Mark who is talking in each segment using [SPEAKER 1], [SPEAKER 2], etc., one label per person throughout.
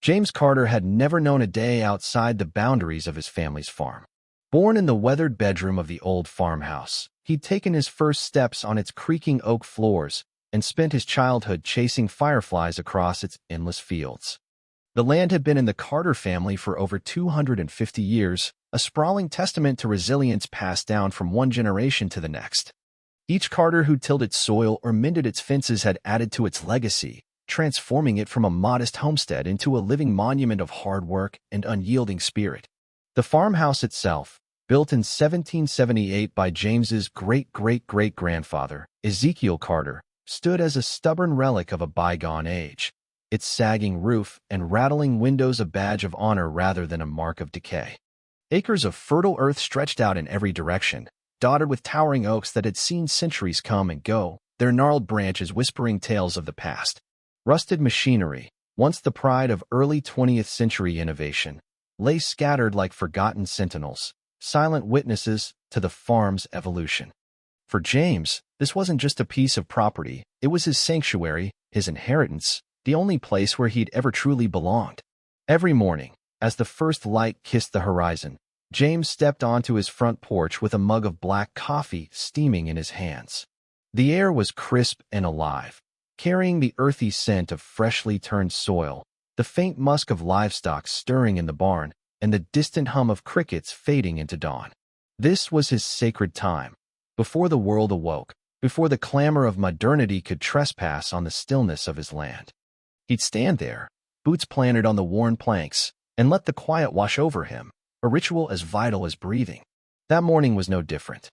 [SPEAKER 1] James Carter had never known a day outside the boundaries of his family's farm. Born in the weathered bedroom of the old farmhouse, he'd taken his first steps on its creaking oak floors and spent his childhood chasing fireflies across its endless fields. The land had been in the Carter family for over 250 years, a sprawling testament to resilience passed down from one generation to the next. Each Carter who tilled its soil or mended its fences had added to its legacy, transforming it from a modest homestead into a living monument of hard work and unyielding spirit. The farmhouse itself, built in 1778 by James's great-great-great-grandfather, Ezekiel Carter, stood as a stubborn relic of a bygone age, its sagging roof and rattling windows a badge of honor rather than a mark of decay. Acres of fertile earth stretched out in every direction, dotted with towering oaks that had seen centuries come and go, their gnarled branches whispering tales of the past. Rusted machinery, once the pride of early 20th century innovation, lay scattered like forgotten sentinels, silent witnesses to the farm's evolution. For James, this wasn't just a piece of property, it was his sanctuary, his inheritance, the only place where he'd ever truly belonged. Every morning, as the first light kissed the horizon, James stepped onto his front porch with a mug of black coffee steaming in his hands. The air was crisp and alive, carrying the earthy scent of freshly turned soil, the faint musk of livestock stirring in the barn, and the distant hum of crickets fading into dawn. This was his sacred time, before the world awoke, before the clamor of modernity could trespass on the stillness of his land. He'd stand there, boots planted on the worn planks, and let the quiet wash over him, a ritual as vital as breathing. That morning was no different.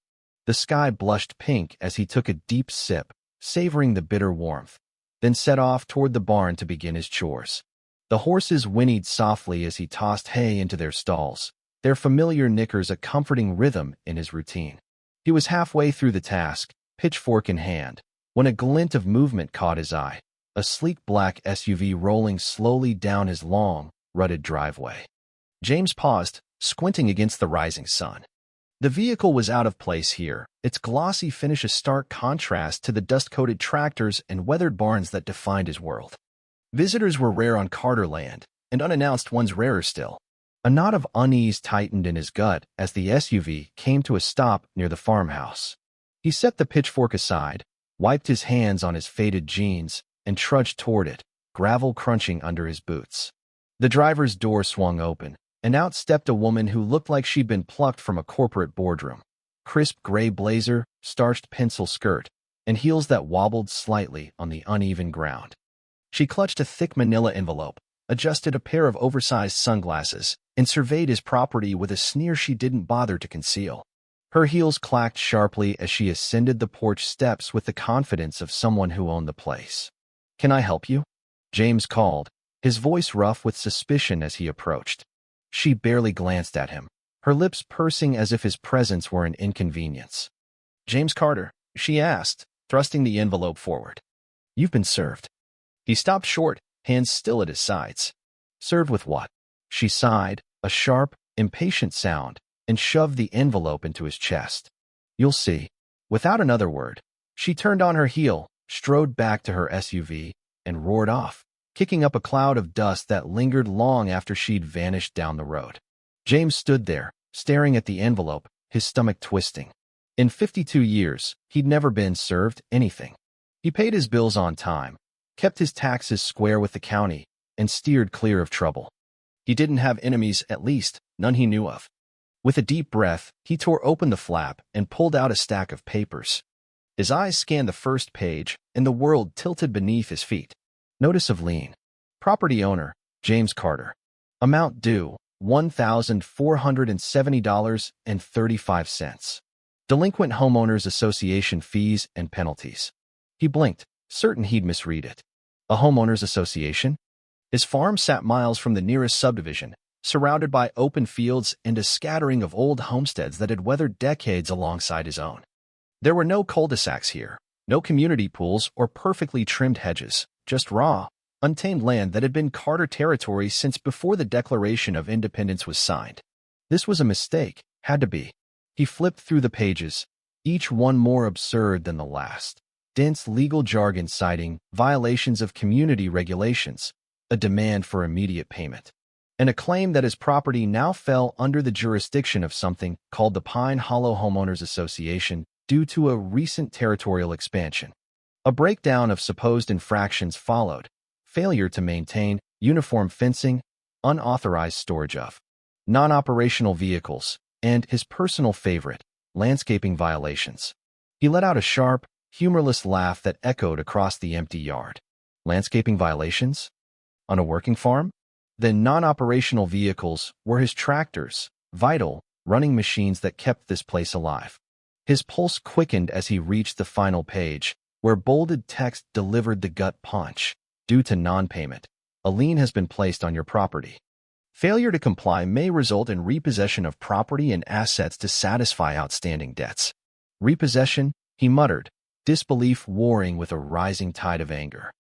[SPEAKER 1] The sky blushed pink as he took a deep sip, savoring the bitter warmth, then set off toward the barn to begin his chores. The horses whinnied softly as he tossed hay into their stalls, their familiar knickers a comforting rhythm in his routine. He was halfway through the task, pitchfork in hand, when a glint of movement caught his eye, a sleek black SUV rolling slowly down his long, rutted driveway. James paused, squinting against the rising sun. The vehicle was out of place here, its glossy finish a stark contrast to the dust-coated tractors and weathered barns that defined his world. Visitors were rare on Carter land, and unannounced ones rarer still. A knot of unease tightened in his gut as the SUV came to a stop near the farmhouse. He set the pitchfork aside, wiped his hands on his faded jeans, and trudged toward it, gravel crunching under his boots. The driver's door swung open, and out stepped a woman who looked like she'd been plucked from a corporate boardroom. Crisp gray blazer, starched pencil skirt, and heels that wobbled slightly on the uneven ground. She clutched a thick manila envelope, adjusted a pair of oversized sunglasses, and surveyed his property with a sneer she didn't bother to conceal. Her heels clacked sharply as she ascended the porch steps with the confidence of someone who owned the place. "Can I help you?" James called, his voice rough with suspicion as he approached. She barely glanced at him, her lips pursing as if his presence were an inconvenience. "James Carter," she asked, thrusting the envelope forward. "You've been served." He stopped short, hands still at his sides. "Served with what?" She sighed, a sharp, impatient sound, and shoved the envelope into his chest. "You'll see." Without another word, she turned on her heel, strode back to her SUV, and roared off, kicking up a cloud of dust that lingered long after she'd vanished down the road. James stood there, staring at the envelope, his stomach twisting. In 52 years, he'd never been served anything. He paid his bills on time, kept his taxes square with the county, and steered clear of trouble. He didn't have enemies, at least, none he knew of. With a deep breath, he tore open the flap and pulled out a stack of papers. His eyes scanned the first page, and the world tilted beneath his feet. Notice of lien. Property owner, James Carter. Amount due, $1,470.35. Delinquent Homeowners Association fees and penalties. He blinked, certain he'd misread it. A homeowners association? His farm sat miles from the nearest subdivision, surrounded by open fields and a scattering of old homesteads that had weathered decades alongside his own. There were no cul-de-sacs here, no community pools or perfectly trimmed hedges, just raw, untamed land that had been Carter territory since before the Declaration of Independence was signed. This was a mistake, had to be. He flipped through the pages, each one more absurd than the last. Dense legal jargon citing violations of community regulations, a demand for immediate payment, and a claim that his property now fell under the jurisdiction of something called the Pine Hollow Homeowners Association due to a recent territorial expansion. A breakdown of supposed infractions followed: failure to maintain uniform fencing, unauthorized storage of non-operational vehicles, and his personal favorite, landscaping violations. He let out a sharp, humorless laugh that echoed across the empty yard. Landscaping violations? On a working farm? Then non-operational vehicles were his tractors, vital, running machines that kept this place alive. His pulse quickened as he reached the final page, where bolded text delivered the gut punch. Due to non-payment, a lien has been placed on your property. Failure to comply may result in repossession of property and assets to satisfy outstanding debts. Repossession, he muttered, disbelief warring with a rising tide of anger.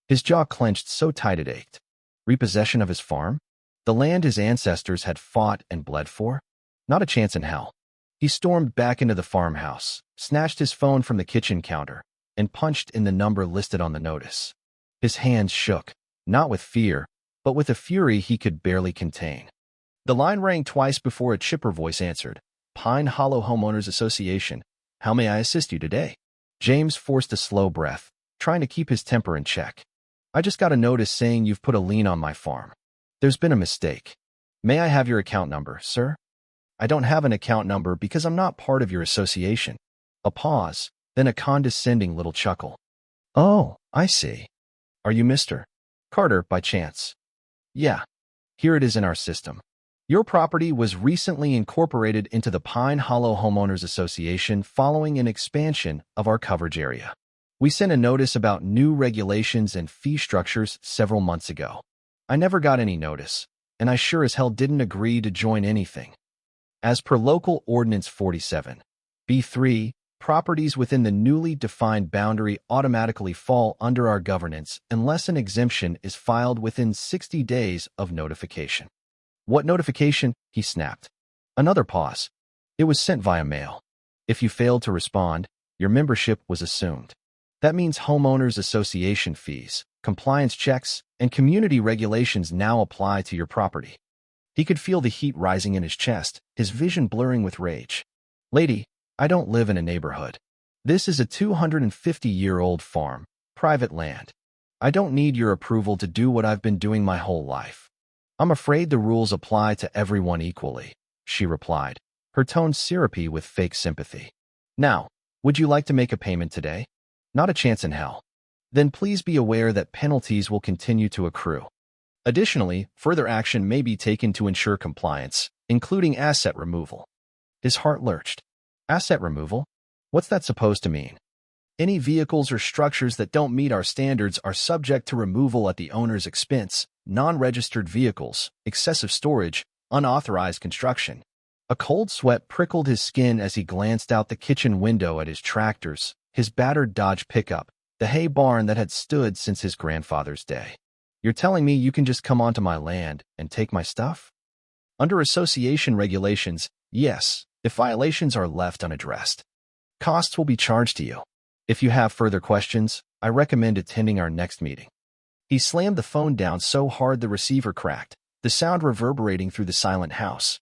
[SPEAKER 1] His jaw clenched so tight it ached. Repossession of his farm? The land his ancestors had fought and bled for? Not a chance in hell. He stormed back into the farmhouse, snatched his phone from the kitchen counter, and punched in the number listed on the notice. His hands shook, not with fear, but with a fury he could barely contain. The line rang twice before a chipper voice answered. Pine Hollow Homeowners Association. How may I assist you today? James forced a slow breath, trying to keep his temper in check. I just got a notice saying you've put a lien on my farm. There's been a mistake. May I have your account number, sir? I don't have an account number because I'm not part of your association. A pause, then a condescending little chuckle. Oh, I see. Are you Mr. Carter by chance? Yeah. Here it is in our system. Your property was recently incorporated into the Pine Hollow Homeowners Association following an expansion of our coverage area. We sent a notice about new regulations and fee structures several months ago. I never got any notice, and I sure as hell didn't agree to join anything. As per Local Ordinance 47, B3, properties within the newly defined boundary automatically fall under our governance unless an exemption is filed within 60 days of notification. What notification? He snapped. Another pause. It was sent via mail. If you failed to respond, your membership was assumed. That means homeowners association fees, compliance checks, and community regulations now apply to your property. He could feel the heat rising in his chest, his vision blurring with rage. Lady, I don't live in a neighborhood. This is a 250-year-old farm, private land. I don't need your approval to do what I've been doing my whole life. I'm afraid the rules apply to everyone equally, she replied, her tone syrupy with fake sympathy. Now, would you like to make a payment today? Not a chance in hell. Then please be aware that penalties will continue to accrue. Additionally, further action may be taken to ensure compliance, including asset removal. His heart lurched. Asset removal? What's that supposed to mean? Any vehicles or structures that don't meet our standards are subject to removal at the owner's expense. Non-registered vehicles, excessive storage, unauthorized construction. A cold sweat prickled his skin as he glanced out the kitchen window at his tractors, his battered Dodge pickup, the hay barn that had stood since his grandfather's day. You're telling me you can just come onto my land and take my stuff? Under association regulations, yes, if violations are left unaddressed. Costs will be charged to you. If you have further questions, I recommend attending our next meeting. He slammed the phone down so hard the receiver cracked, the sound reverberating through the silent house.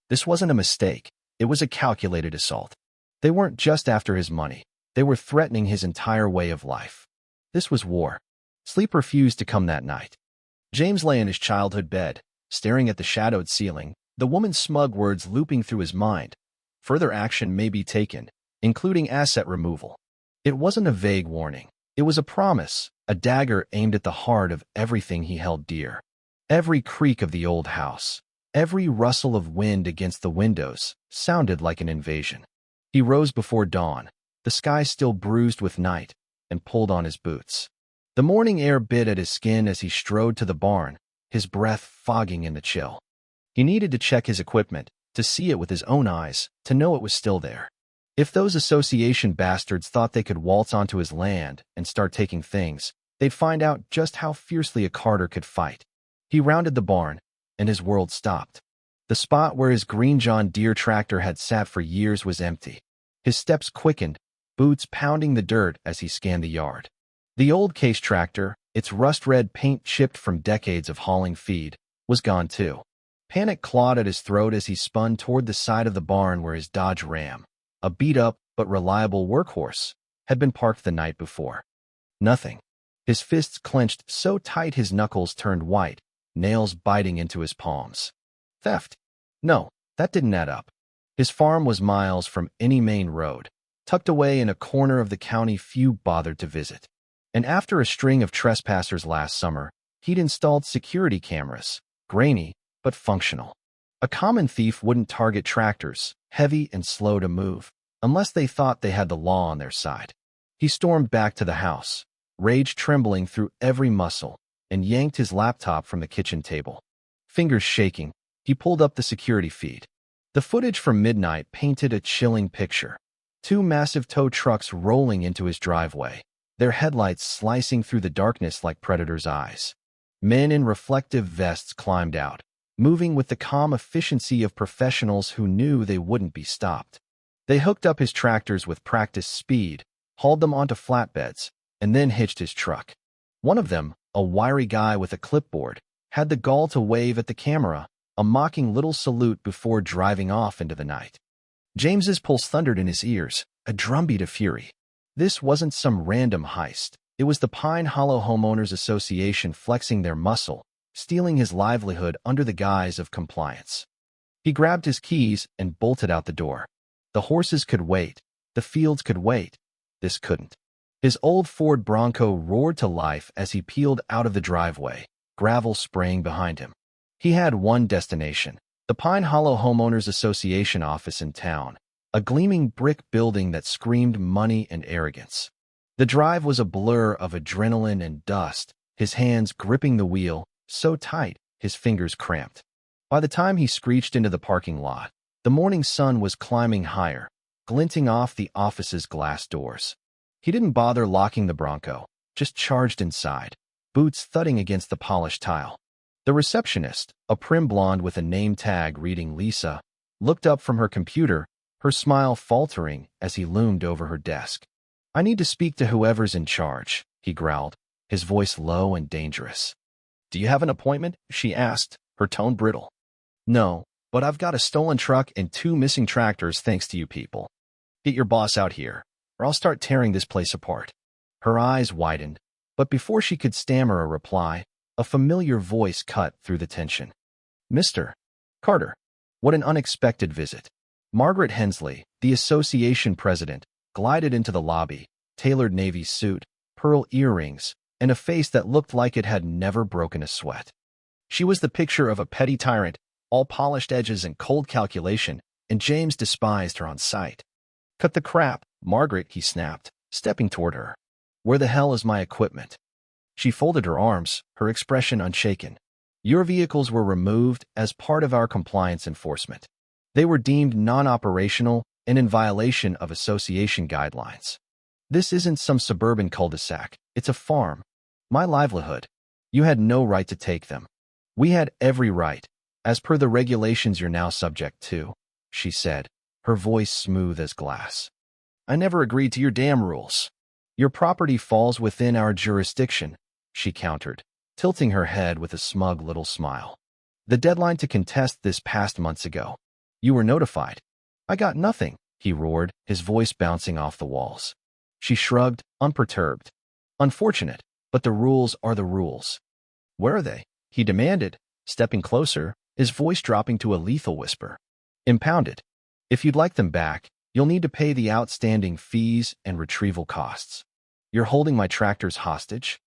[SPEAKER 1] This wasn't a mistake. It was a calculated assault. They weren't just after his money. They were threatening his entire way of life. This was war. Sleep refused to come that night. James lay in his childhood bed, staring at the shadowed ceiling, the woman's smug words looping through his mind. Further action may be taken, including asset removal. It wasn't a vague warning. It was a promise, a dagger aimed at the heart of everything he held dear. Every creak of the old house, every rustle of wind against the windows, sounded like an invasion. He rose before dawn, the sky still bruised with night, and pulled on his boots. The morning air bit at his skin as he strode to the barn, his breath fogging in the chill. He needed to check his equipment, to see it with his own eyes, to know it was still there. If those association bastards thought they could waltz onto his land and start taking things, they'd find out just how fiercely a Carter could fight. He rounded the barn, and his world stopped. The spot where his green John Deere tractor had sat for years was empty. His steps quickened, boots pounding the dirt as he scanned the yard. The old case tractor, its rust-red paint chipped from decades of hauling feed, was gone too. Panic clawed at his throat as he spun toward the side of the barn where his Dodge Ram, a beat-up but reliable workhorse, had been parked the night before. Nothing. His fists clenched so tight his knuckles turned white, nails biting into his palms. Theft? No, that didn't add up. His farm was miles from any main road, tucked away in a corner of the county few bothered to visit. And after a string of trespassers last summer, he'd installed security cameras, grainy but functional. A common thief wouldn't target tractors, heavy and slow to move, unless they thought they had the law on their side. He stormed back to the house, rage trembling through every muscle, and yanked his laptop from the kitchen table. Fingers shaking, he pulled up the security feed. The footage from midnight painted a chilling picture. Two massive tow trucks rolling into his driveway, their headlights slicing through the darkness like predators' eyes. Men in reflective vests climbed out, moving with the calm efficiency of professionals who knew they wouldn't be stopped. They hooked up his tractors with practiced speed, hauled them onto flatbeds, and then hitched his truck. One of them, a wiry guy with a clipboard, had the gall to wave at the camera, a mocking little salute before driving off into the night. James's pulse thundered in his ears, a drumbeat of fury. This wasn't some random heist. It was the Pine Hollow Homeowners Association flexing their muscle, stealing his livelihood under the guise of compliance. He grabbed his keys and bolted out the door. The horses could wait. The fields could wait. This couldn't. His old Ford Bronco roared to life as he peeled out of the driveway, gravel spraying behind him. He had one destination, the Pine Hollow Homeowners Association office in town, a gleaming brick building that screamed money and arrogance. The drive was a blur of adrenaline and dust, his hands gripping the wheel, so tight, his fingers cramped. By the time he screeched into the parking lot, the morning sun was climbing higher, glinting off the office's glass doors. He didn't bother locking the Bronco, just charged inside, boots thudding against the polished tile. The receptionist, a prim blonde with a name tag reading Lisa, looked up from her computer, her smile faltering as he loomed over her desk. "I need to speak to whoever's in charge," he growled, his voice low and dangerous. "Do you have an appointment?" she asked, her tone brittle. "No, but I've got a stolen truck and 2 missing tractors thanks to you people. Get your boss out here, or I'll start tearing this place apart." Her eyes widened, but before she could stammer a reply, a familiar voice cut through the tension. "Mr. Carter, what an unexpected visit." Margaret Hensley, the association president, glided into the lobby, tailored navy suit, pearl earrings, and a face that looked like it had never broken a sweat. She was the picture of a petty tyrant, all polished edges and cold calculation, and James despised her on sight. "Cut the crap, Margaret," he snapped, stepping toward her. "Where the hell is my equipment?" She folded her arms, her expression unshaken. "Your vehicles were removed as part of our compliance enforcement. They were deemed non-operational and in violation of association guidelines. This isn't some suburban cul-de-sac. It's a farm. My livelihood. You had no right to take them. We had every right, as per the regulations you're now subject to," she said, her voice smooth as glass. "I never agreed to your damn rules." "Your property falls within our jurisdiction," she countered, tilting her head with a smug little smile. "The deadline to contest this passed months ago. You were notified." "I got nothing," he roared, his voice bouncing off the walls. She shrugged, unperturbed. "Unfortunate, but the rules are the rules." "Where are they?" he demanded, stepping closer, his voice dropping to a lethal whisper. "Impounded. If you'd like them back, you'll need to pay the outstanding fees and retrieval costs." "You're holding my tractors hostage?"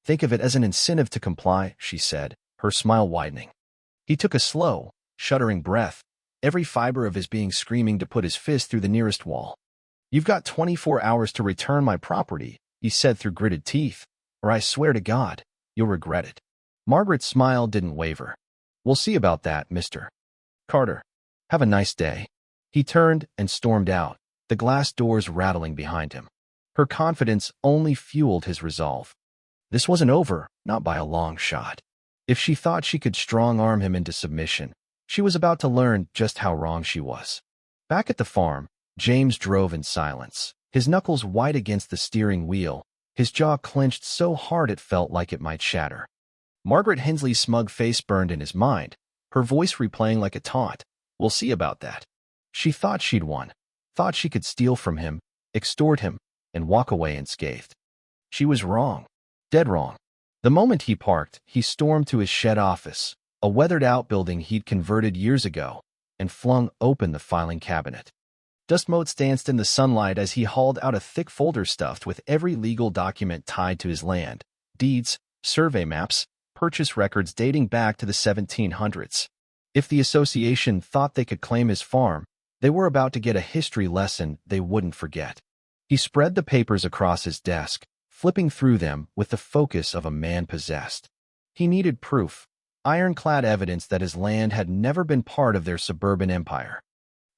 [SPEAKER 1] "Think of it as an incentive to comply," she said, her smile widening. He took a slow, shuddering breath, every fiber of his being screaming to put his fist through the nearest wall. "You've got 24 hours to return my property," he said through gritted teeth, "or I swear to God, you'll regret it." Margaret's smile didn't waver. "We'll see about that, Mr. Carter. Have a nice day." He turned and stormed out, the glass doors rattling behind him. Her confidence only fueled his resolve. This wasn't over, not by a long shot. If she thought she could strong-arm him into submission, she was about to learn just how wrong she was. Back at the farm, James drove in silence, his knuckles white against the steering wheel, His jaw clenched so hard it felt like it might shatter. Margaret Hensley's smug face burned in his mind, her voice replaying like a taunt. We'll see about that. She thought she'd won, thought she could steal from him, extort him, and walk away unscathed. She was wrong, dead wrong. The moment he parked, he stormed to his shed office, a weathered-out building he'd converted years ago, and flung open the filing cabinet. Dust motes danced in the sunlight as he hauled out a thick folder stuffed with every legal document tied to his land: deeds, survey maps, purchase records dating back to the 1700s. If the association thought they could claim his farm, they were about to get a history lesson they wouldn't forget. He spread the papers across his desk, flipping through them with the focus of a man possessed. He needed proof, ironclad evidence that his land had never been part of their suburban empire.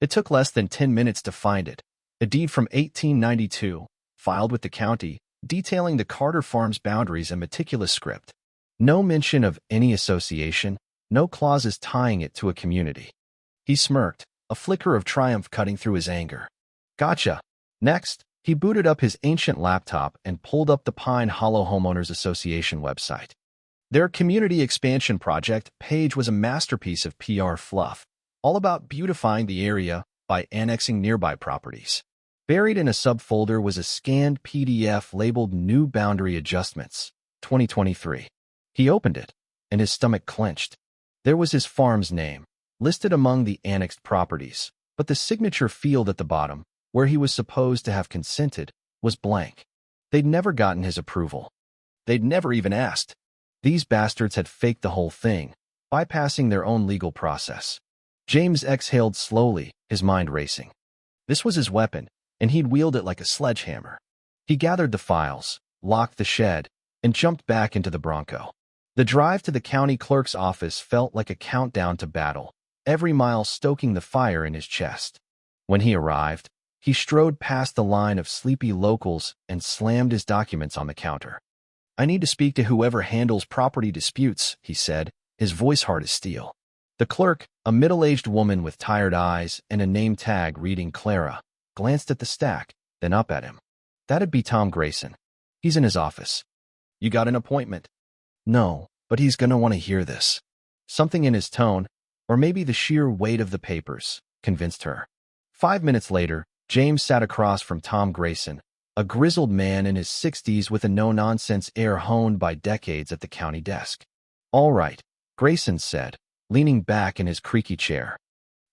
[SPEAKER 1] It took less than 10 minutes to find it, a deed from 1892, filed with the county, detailing the Carter Farm's boundaries in meticulous script. No mention of any association, no clauses tying it to a community. He smirked, a flicker of triumph cutting through his anger. Gotcha. Next, he booted up his ancient laptop and pulled up the Pine Hollow Homeowners Association website. Their community expansion project page was a masterpiece of PR fluff, all about beautifying the area by annexing nearby properties. Buried in a subfolder was a scanned PDF labeled New Boundary Adjustments, 2023. He opened it, and his stomach clenched. There was his farm's name, listed among the annexed properties, but the signature field at the bottom, where he was supposed to have consented, was blank. They'd never gotten his approval. They'd never even asked. These bastards had faked the whole thing, bypassing their own legal process. James exhaled slowly, his mind racing. This was his weapon, and he'd wield it like a sledgehammer. He gathered the files, locked the shed, and jumped back into the Bronco. The drive to the county clerk's office felt like a countdown to battle, every mile stoking the fire in his chest. When he arrived, he strode past the line of sleepy locals and slammed his documents on the counter. I need to speak to whoever handles property disputes, he said, his voice hard as steel. The clerk, a middle-aged woman with tired eyes and a name tag reading Clara, glanced at the stack, then up at him. That'd be Tom Grayson. He's in his office. You got an appointment? No, but he's gonna want to hear this. Something in his tone, or maybe the sheer weight of the papers, convinced her. 5 minutes later, James sat across from Tom Grayson, a grizzled man in his 60s with a no-nonsense air honed by decades at the county desk. All right, Grayson said, leaning back in his creaky chair.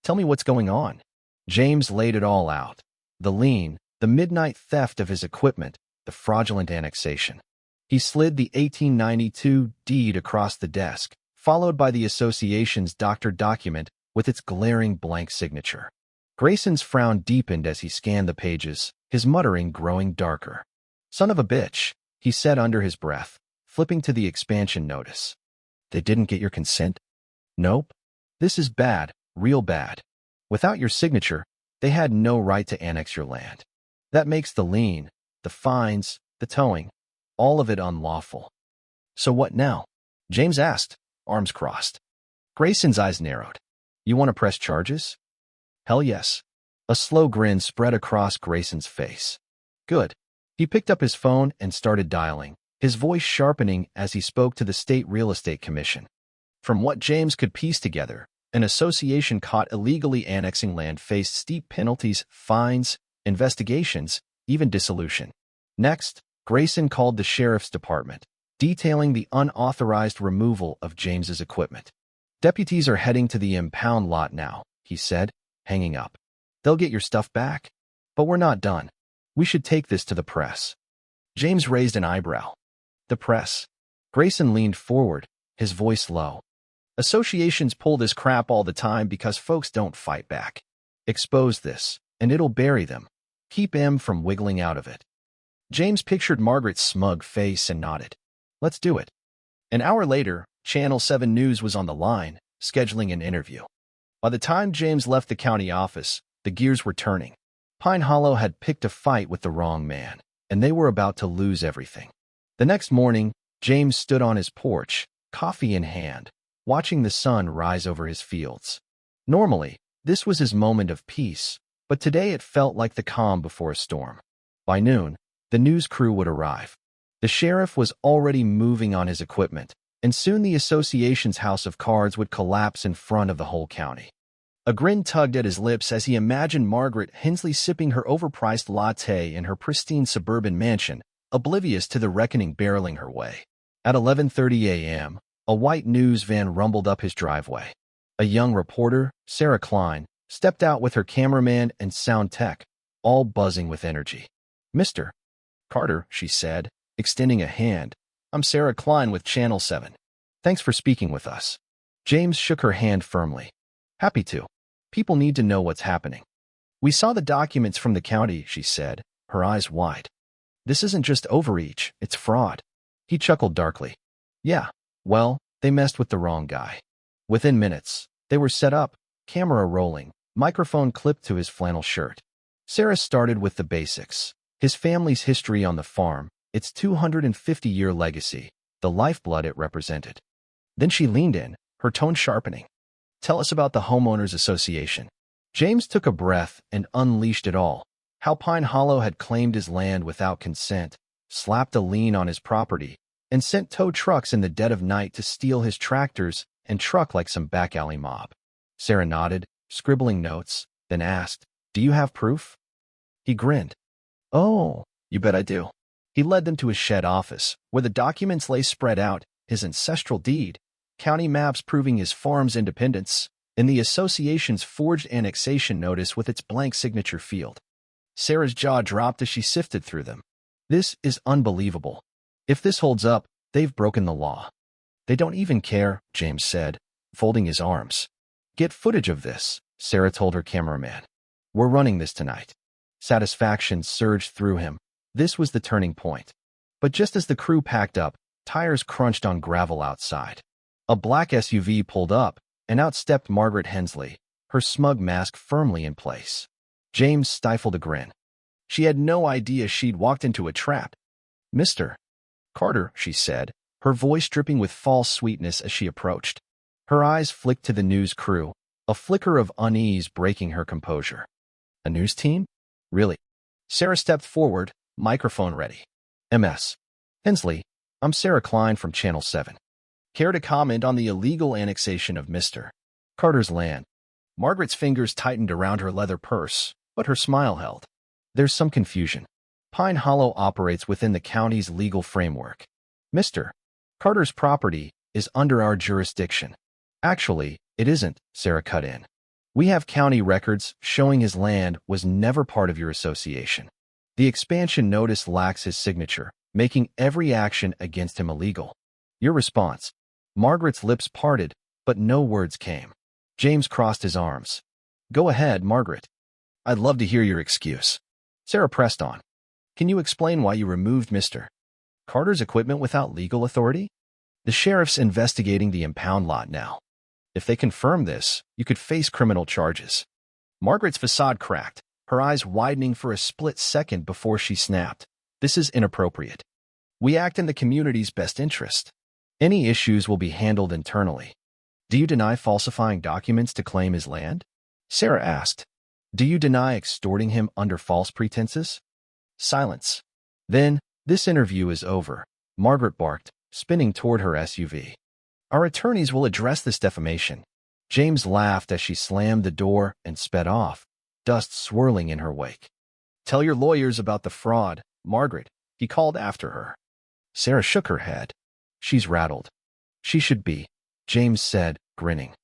[SPEAKER 1] Tell me what's going on. James laid it all out. The lien, the midnight theft of his equipment, the fraudulent annexation. He slid the 1892 deed across the desk, followed by the association's doctored document with its glaring blank signature. Grayson's frown deepened as he scanned the pages, his muttering growing darker. Son of a bitch, he said under his breath, flipping to the expansion notice. They didn't get your consent? Nope. This is bad, real bad. Without your signature, they had no right to annex your land. That makes the lien, the fines, the towing, all of it unlawful. So what now? James asked, arms crossed. Grayson's eyes narrowed. You want to press charges? Hell yes. A slow grin spread across Grayson's face. Good. He picked up his phone and started dialing, his voice sharpening as he spoke to the State Real Estate Commission. From what James could piece together, an association caught illegally annexing land faced steep penalties, fines, investigations, even dissolution. Next, Grayson called the sheriff's department, detailing the unauthorized removal of James's equipment. Deputies are heading to the impound lot now, he said, hanging up. They'll get your stuff back. But we're not done. We should take this to the press. James raised an eyebrow. The press. Grayson leaned forward, his voice low. Associations pull this crap all the time because folks don't fight back. Expose this, and it'll bury them. Keep M from wiggling out of it. James pictured Margaret's smug face and nodded. Let's do it. An hour later, Channel 7 News was on the line, scheduling an interview. By the time James left the county office, the gears were turning. Pine Hollow had picked a fight with the wrong man, and they were about to lose everything. The next morning, James stood on his porch, coffee in hand, watching the sun rise over his fields. Normally, this was his moment of peace, but today it felt like the calm before a storm. By noon, the news crew would arrive. The sheriff was already moving on his equipment, and soon the association's house of cards would collapse in front of the whole county. A grin tugged at his lips as he imagined Margaret Hensley sipping her overpriced latte in her pristine suburban mansion, oblivious to the reckoning barreling her way. At 11:30 a.m., a white news van rumbled up his driveway. A young reporter, Sarah Klein, stepped out with her cameraman and sound tech, all buzzing with energy. "Mr. Carter," she said, extending a hand. "I'm Sarah Klein with Channel 7. Thanks for speaking with us." James shook her hand firmly. "Happy to. People need to know what's happening." "We saw the documents from the county," she said, her eyes wide. "This isn't just overreach, it's fraud." He chuckled darkly. "Yeah, well, they messed with the wrong guy." Within minutes, they were set up, camera rolling, microphone clipped to his flannel shirt. Sarah started with the basics. His family's history on the farm, its 250-year legacy, the lifeblood it represented. Then she leaned in, her tone sharpening. "Tell us about the homeowners association." James took a breath and unleashed it all. How Pine Hollow had claimed his land without consent, slapped a lien on his property, and sent tow trucks in the dead of night to steal his tractors and truck like some back-alley mob. Sarah nodded, scribbling notes, then asked, "Do you have proof?" He grinned. "Oh, you bet I do." He led them to his shed office, where the documents lay spread out, his ancestral deed, county maps proving his farm's independence, and the association's forged annexation notice with its blank signature field. Sarah's jaw dropped as she sifted through them. "This is unbelievable. If this holds up, they've broken the law." "They don't even care," James said, folding his arms. "Get footage of this," Sarah told her cameraman. "We're running this tonight." Satisfaction surged through him. This was the turning point. But just as the crew packed up, tires crunched on gravel outside. A black SUV pulled up, and out stepped Margaret Hensley, her smug mask firmly in place. James stifled a grin. She had no idea she'd walked into a trap. "Mr. Carter," she said, her voice dripping with false sweetness as she approached. Her eyes flicked to the news crew, a flicker of unease breaking her composure. "A news team? Really?" Sarah stepped forward, microphone ready. "Ms. Hensley, I'm Sarah Klein from Channel 7. Care to comment on the illegal annexation of Mr. Carter's land?" Margaret's fingers tightened around her leather purse, but her smile held. "There's some confusion. Pine Hollow operates within the county's legal framework. Mr. Carter's property is under our jurisdiction." "Actually, it isn't," Sarah cut in. "We have county records showing his land was never part of your association. The expansion notice lacks his signature, making every action against him illegal." "Your response?" Margaret's lips parted, but no words came. James crossed his arms. "Go ahead, Margaret. I'd love to hear your excuse." Sarah pressed on. "Can you explain why you removed Mr. Carter's equipment without legal authority? The sheriff's investigating the impound lot now. If they confirm this, you could face criminal charges." Margaret's facade cracked, her eyes widening for a split second before she snapped. "This is inappropriate. We act in the community's best interest. Any issues will be handled internally." "Do you deny falsifying documents to claim his land?" Sarah asked. "Do you deny extorting him under false pretenses?" Silence. "Then, this interview is over," Margaret barked, spinning toward her SUV. "Our attorneys will address this defamation." James laughed as she slammed the door and sped off, dust swirling in her wake. "Tell your lawyers about the fraud, Margaret," he called after her. Sarah shook her head. "She's rattled." "She should be," James said, grinning.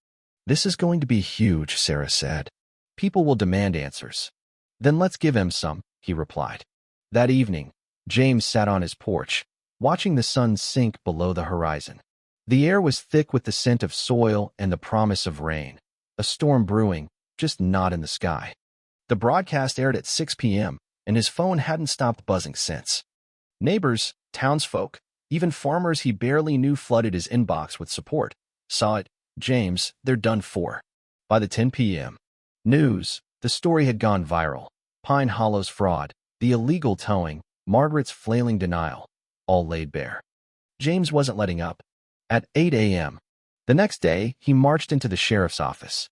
[SPEAKER 1] "This is going to be huge," Sarah said. "People will demand answers." "Then let's give him some," he replied. That evening, James sat on his porch, watching the sun sink below the horizon. The air was thick with the scent of soil and the promise of rain. A storm brewing, just not in the sky. The broadcast aired at 6 p.m., and his phone hadn't stopped buzzing since. Neighbors, townsfolk, even farmers he barely knew flooded his inbox with support. "Saw it, James, they're done for." By the 10 p.m. news, the story had gone viral. Pine Hollow's fraud, the illegal towing, Margaret's flailing denial, all laid bare. James wasn't letting up. At 8 a.m. the next day, he marched into the sheriff's office.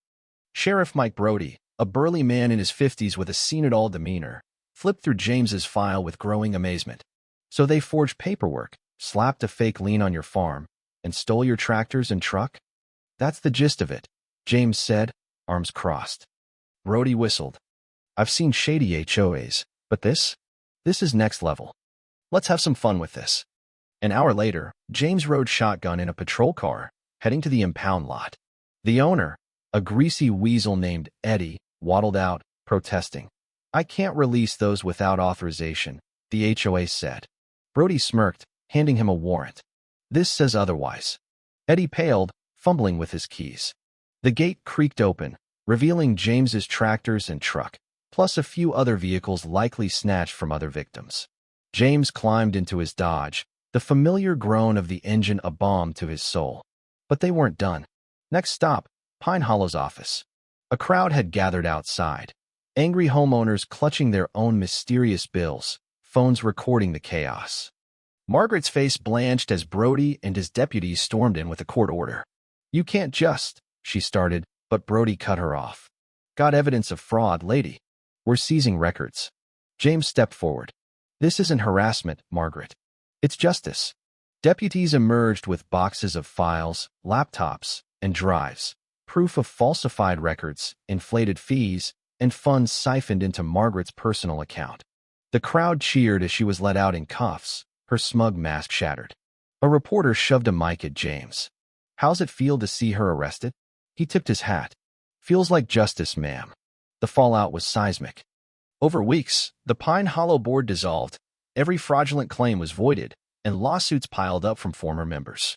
[SPEAKER 1] Sheriff Mike Brody, a burly man in his 50s with a seen-it-all demeanor, flipped through James's file with growing amazement. So they forged paperwork, slapped a fake lien on your farm, and stole your tractors and truck? That's the gist of it, James said, arms crossed. Brody whistled. I've seen shady HOAs, but this is next level. Let's have some fun with this. An hour later, James rode shotgun in a patrol car, heading to the impound lot. The owner, a greasy weasel named Eddie, waddled out, protesting. I can't release those without authorization, the HOA said. Brody smirked, handing him a warrant. This says otherwise. Eddie paled, fumbling with his keys. The gate creaked open, revealing James's tractors and truck, plus a few other vehicles likely snatched from other victims. James climbed into his Dodge, the familiar groan of the engine a balm to his soul. But they weren't done. Next stop, Pine Hollow's office. A crowd had gathered outside, angry homeowners clutching their own mysterious bills, phones recording the chaos. Margaret's face blanched as Brody and his deputies stormed in with a court order. You can't just, she started, but Brody cut her off. Got evidence of fraud, lady. We're seizing records. James stepped forward. This isn't harassment, Margaret. It's justice. Deputies emerged with boxes of files, laptops, and drives, proof of falsified records, inflated fees, and funds siphoned into Margaret's personal account. The crowd cheered as she was let out in cuffs, her smug mask shattered. A reporter shoved a mic at James. How's it feel to see her arrested? He tipped his hat. Feels like justice, ma'am. The fallout was seismic. Over weeks, the Pine Hollow board dissolved, every fraudulent claim was voided, and lawsuits piled up from former members.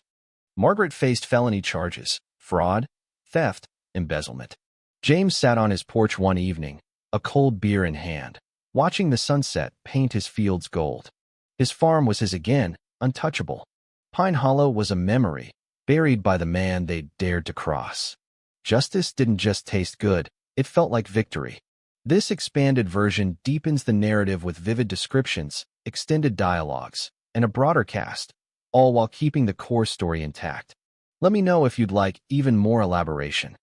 [SPEAKER 1] Margaret faced felony charges, fraud, theft, embezzlement. James sat on his porch one evening, a cold beer in hand, watching the sunset paint his fields gold. His farm was his again, untouchable. Pine Hollow was a memory, buried by the man they'd dared to cross. Justice didn't just taste good, it felt like victory. This expanded version deepens the narrative with vivid descriptions, extended dialogues, and a broader cast, all while keeping the core story intact. Let me know if you'd like even more elaboration.